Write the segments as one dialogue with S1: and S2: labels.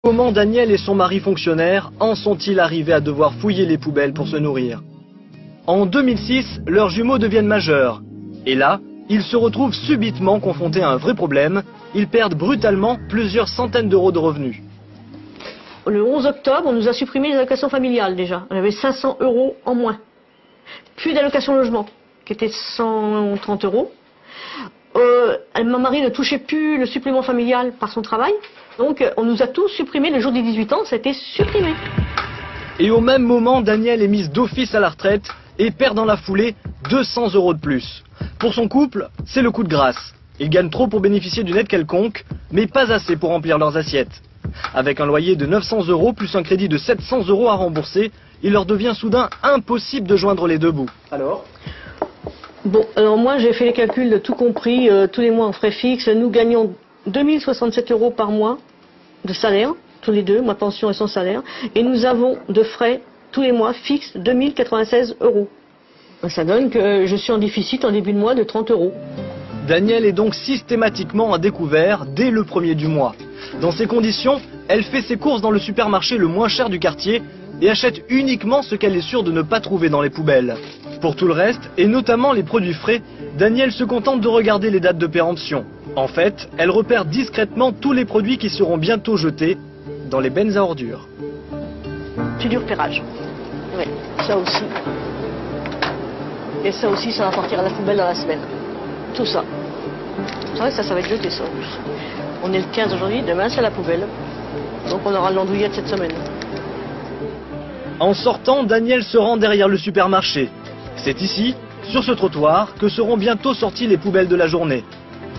S1: Comment Daniel et son mari fonctionnaire en sont-ils arrivés à devoir fouiller les poubelles pour se nourrir? En 2006, leurs jumeaux deviennent majeurs. Et là, ils se retrouvent subitement confrontés à un vrai problème. Ils perdent brutalement plusieurs centaines d'euros de revenus.
S2: Le 11 octobre, on nous a supprimé les allocations familiales déjà. On avait 500 euros en moins. Puis d'allocation logement, qui était 130 euros. Mon mari ne touchait plus le supplément familial par son travail. Donc on nous a tous supprimé le jour des 18 ans, ça a été supprimé.
S1: Et au même moment, Daniel est mise d'office à la retraite et perd dans la foulée 200 euros de plus. Pour son couple, c'est le coup de grâce. Ils gagnent trop pour bénéficier d'une aide quelconque, mais pas assez pour remplir leurs assiettes. Avec un loyer de 900 euros plus un crédit de 700 euros à rembourser, il leur devient soudain impossible de joindre les deux bouts. Alors
S2: moi j'ai fait les calculs de tout compris, tous les mois en frais fixes. Nous gagnons 2067 euros par mois de salaire, tous les deux, ma pension et son salaire. Et nous avons de frais tous les mois fixes 2096 euros. Ça donne que je suis en déficit en début de mois de 30 euros.
S1: Daniel est donc systématiquement à découvert dès le premier du mois. Dans ces conditions, elle fait ses courses dans le supermarché le moins cher du quartier et achète uniquement ce qu'elle est sûre de ne pas trouver dans les poubelles. Pour tout le reste, et notamment les produits frais, Daniel se contente de regarder les dates de péremption. En fait, elle repère discrètement tous les produits qui seront bientôt jetés dans les bennes à ordures.
S2: C'est du repérage. Oui, ça aussi. Et ça aussi, ça va partir à la poubelle dans la semaine. Tout ça. C'est vrai, ça va être jeté, ça en plus. On est le 15 aujourd'hui, demain c'est à la poubelle. Donc on aura l'andouillette cette semaine.
S1: En sortant, Daniel se rend derrière le supermarché. C'est ici, sur ce trottoir, que seront bientôt sorties les poubelles de la journée.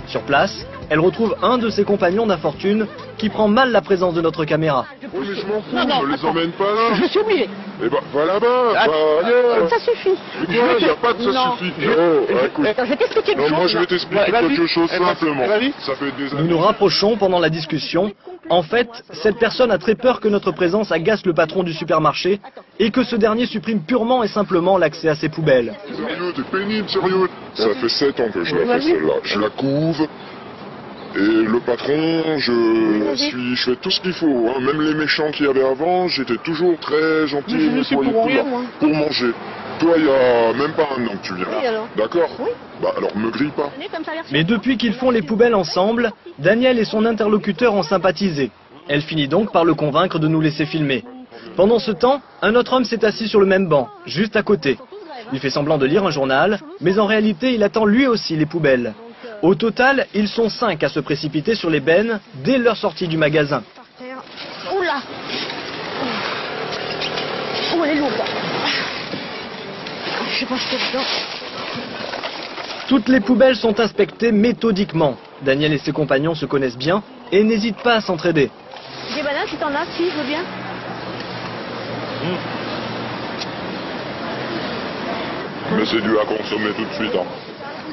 S1: Sur place, elle retrouve un de ses compagnons d'infortune qui prend mal la présence de notre caméra.
S3: Oui, mais je m'en fous, je les emmène pas là.
S2: Je suis obligée.
S3: Eh ben, va là-bas, ailleurs.
S2: Ça suffit.
S3: Mais quoi, il n'y a pas de ça suffit. Écoute.
S2: Attends, je vais t'expliquer quelque chose.
S3: Non, moi je vais t'expliquer quelque chose simplement. Ça fait des années.
S1: Nous nous rapprochons pendant la discussion. En fait, cette personne a très peur que notre présence agace le patron du supermarché et que ce dernier supprime purement et simplement l'accès à ses poubelles.
S3: Sérieux, t'es pénible, sérieux. Ça fait 7 ans que je la fais celle-là. Je la couve. Et le patron, je fais tout ce qu'il faut, hein. Même les méchants qu'il y avait avant, j'étais toujours très gentil et nettoyé pour manger. Toi, il y a même pas un an que tu viens.
S2: Oui, alors.
S3: D'accord.
S2: Oui.
S3: Bah alors me grille pas.
S1: Mais depuis qu'ils font les poubelles ensemble, Daniel et son interlocuteur ont sympathisé. Elle finit donc par le convaincre de nous laisser filmer. Pendant ce temps, un autre homme s'est assis sur le même banc, juste à côté. Il fait semblant de lire un journal, mais en réalité, il attend lui aussi les poubelles. Au total, ils sont 5 à se précipiter sur les bennes dès leur sortie du magasin.
S2: Oula. Oh, elle est lourde. Je sais pas ce qu'il y a dedans.
S1: Toutes les poubelles sont inspectées méthodiquement. Daniel et ses compagnons se connaissent bien et n'hésitent pas à s'entraider.
S2: Des bananes, si t'en as, si, je veux bien.
S3: Mais c'est dû à consommer tout de suite, hein.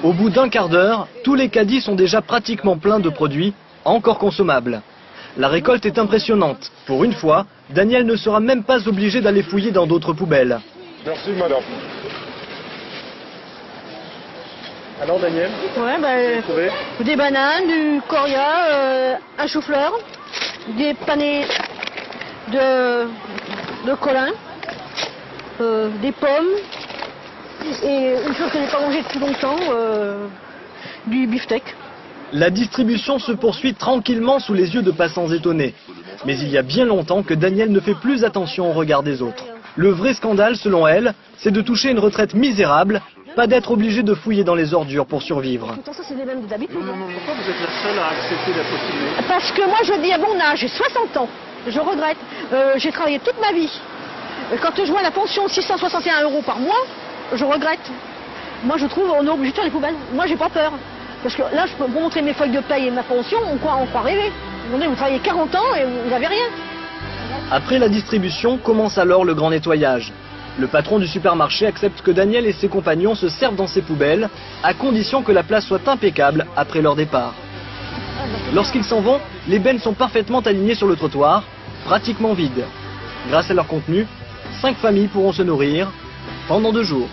S1: Au bout d'un quart d'heure, tous les caddies sont déjà pratiquement pleins de produits encore consommables. La récolte est impressionnante. Pour une fois, Daniel ne sera même pas obligé d'aller fouiller dans d'autres poubelles.
S3: Merci madame.
S1: Alors Daniel,
S2: Ouais, des bananes, du coria, un chou-fleur, des panais de colin, des pommes. Et une chose que je n'ai pas mangée depuis longtemps, du beefsteak.
S1: La distribution se poursuit tranquillement sous les yeux de passants étonnés. Mais il y a bien longtemps que Daniel ne fait plus attention au regard des autres. Le vrai scandale, selon elle, c'est de toucher une retraite misérable, pas d'être obligé de fouiller dans les ordures pour survivre.
S2: Pourtant, ça, c'est les mêmes d'habitude.
S1: Pourquoi vous êtes la seule à accepter d'être filmée?
S2: Parce que moi, je dis à mon âge, j'ai 60 ans, je regrette. J'ai travaillé toute ma vie. Quand je vois la pension 661 euros par mois, je regrette. Moi, je trouve qu'on est obligé de faire les poubelles. Moi, j'ai pas peur. Parce que là, je peux vous montrer mes feuilles de paye et ma pension, on croit rêver. Vous travaillez 40 ans et vous n'avez rien.
S1: Après la distribution, commence alors le grand nettoyage. Le patron du supermarché accepte que Daniel et ses compagnons se servent dans ses poubelles, à condition que la place soit impeccable après leur départ. Lorsqu'ils s'en vont, les bennes sont parfaitement alignées sur le trottoir, pratiquement vides. Grâce à leur contenu, 5 familles pourront se nourrir pendant 2 jours.